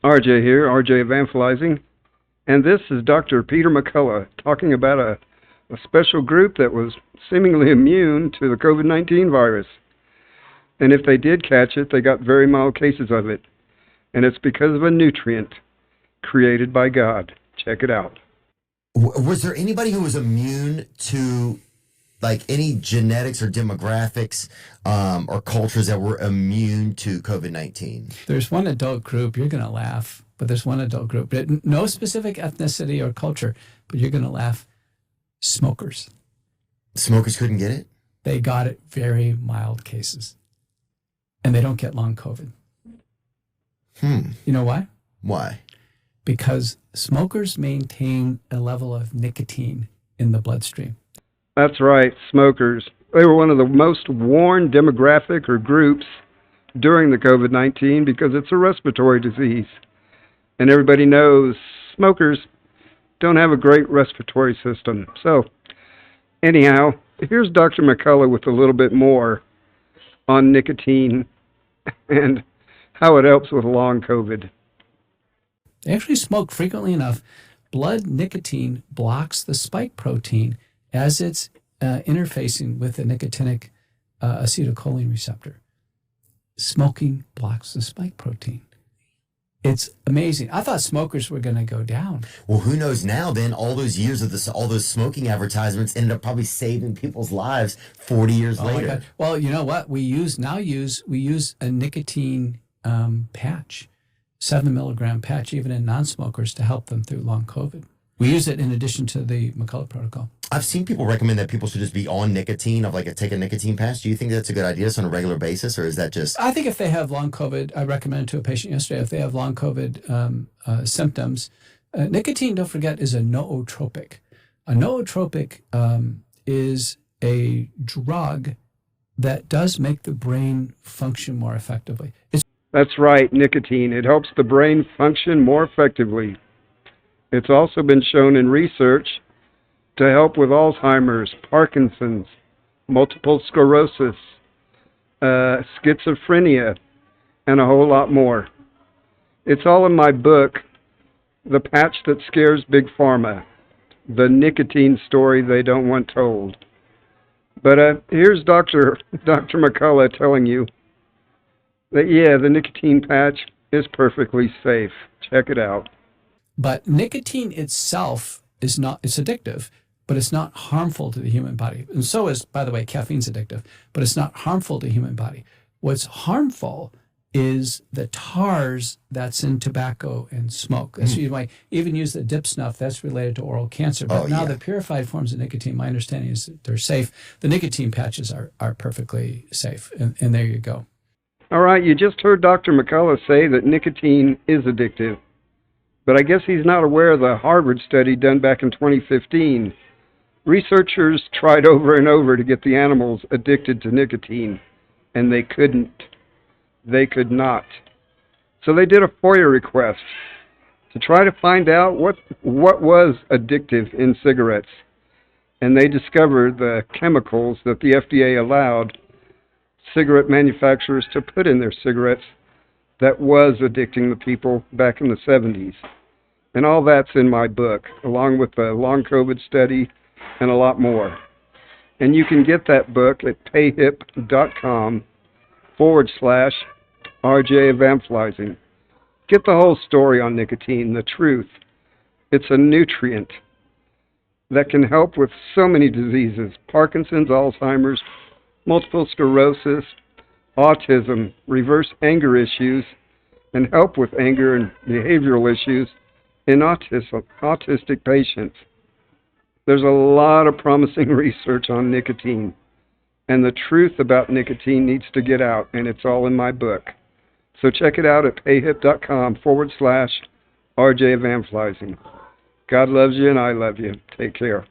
RJ here, RJ Evangelizing, and this is Dr. Peter McCullough talking about a special group that was seemingly immune to the COVID-19 virus. And if they did catch it, they got very mild cases of it. And it's because of a nutrient created by God. Check it out. Was there anybody who was immune to like any genetics or demographics or cultures that were immune to COVID-19? There's one adult group, you're going to laugh, but there's one adult group, no specific ethnicity or culture, but you're going to laugh. Smokers. Smokers couldn't get it? They got it very mild cases. And they don't get long COVID. You know why? Why? Because smokers maintain a level of nicotine in the bloodstream. That's right, smokers. They were one of the most warned demographic or groups during the COVID-19 because it's a respiratory disease. And everybody knows smokers don't have a great respiratory system. So, anyhow, here's Dr. McCullough with a little bit more on nicotine and how it helps with long COVID. They actually smoke frequently enough. Blood nicotine blocks the spike protein as it's interfacing with the nicotinic acetylcholine receptor. Smoking blocks the spike protein. It's amazing. I thought smokers were going to go down. Well, who knows now then? All those years of this, all those smoking advertisements ended up probably saving people's lives 40 years later. My God. Well, you know what? We use a nicotine patch, 7 milligram patch, even in non-smokers to help them through long COVID. We use it in addition to the McCullough protocol. I've seen people recommend that people should just be on nicotine, take a nicotine patch. Do you think that's a good idea on a regular basis, or is that just... I think if they have long COVID, I recommended to a patient yesterday, if they have long COVID symptoms, nicotine, don't forget, is a nootropic. A nootropic is a drug that does make the brain function more effectively. That's right, nicotine. It helps the brain function more effectively. It's also been shown in research to help with Alzheimer's, Parkinson's, multiple sclerosis, schizophrenia, and a whole lot more. It's all in my book, The Patch That Scares Big Pharma, the nicotine story they don't want told. But here's Dr. McCullough telling you that, yeah, the nicotine patch is perfectly safe. Check it out. But nicotine itself it's addictive, but it's not harmful to the human body. And so is, by the way, caffeine's addictive, but it's not harmful to the human body. What's harmful is the tars that's in tobacco and smoke. That's you might even use the dip snuff. That's related to oral cancer. But now the purified forms of nicotine, my understanding is that they're safe. The nicotine patches are perfectly safe. And there you go. All right, you just heard Dr. McCullough say that nicotine is addictive. But I guess he's not aware of the Harvard study done back in 2015. Researchers tried over and over to get the animals addicted to nicotine, and they couldn't. They could not. So they did a FOIA request to try to find out what was addictive in cigarettes. And they discovered the chemicals that the FDA allowed cigarette manufacturers to put in their cigarettes that was addicting the people back in the 70s. And all that's in my book, along with the long COVID study and a lot more. And you can get that book at payhip.com/RJ Evangelizing. Get the whole story on nicotine, the truth. It's a nutrient that can help with so many diseases: Parkinson's, Alzheimer's, multiple sclerosis, autism, reverse anger issues, and help with anger and behavioral issues in autistic patients. There's a lot of promising research on nicotine, and the truth about nicotine needs to get out, and it's all in my book. So check it out at payhip.com/RJ Evangelizing. God loves you, and I love you. Take care.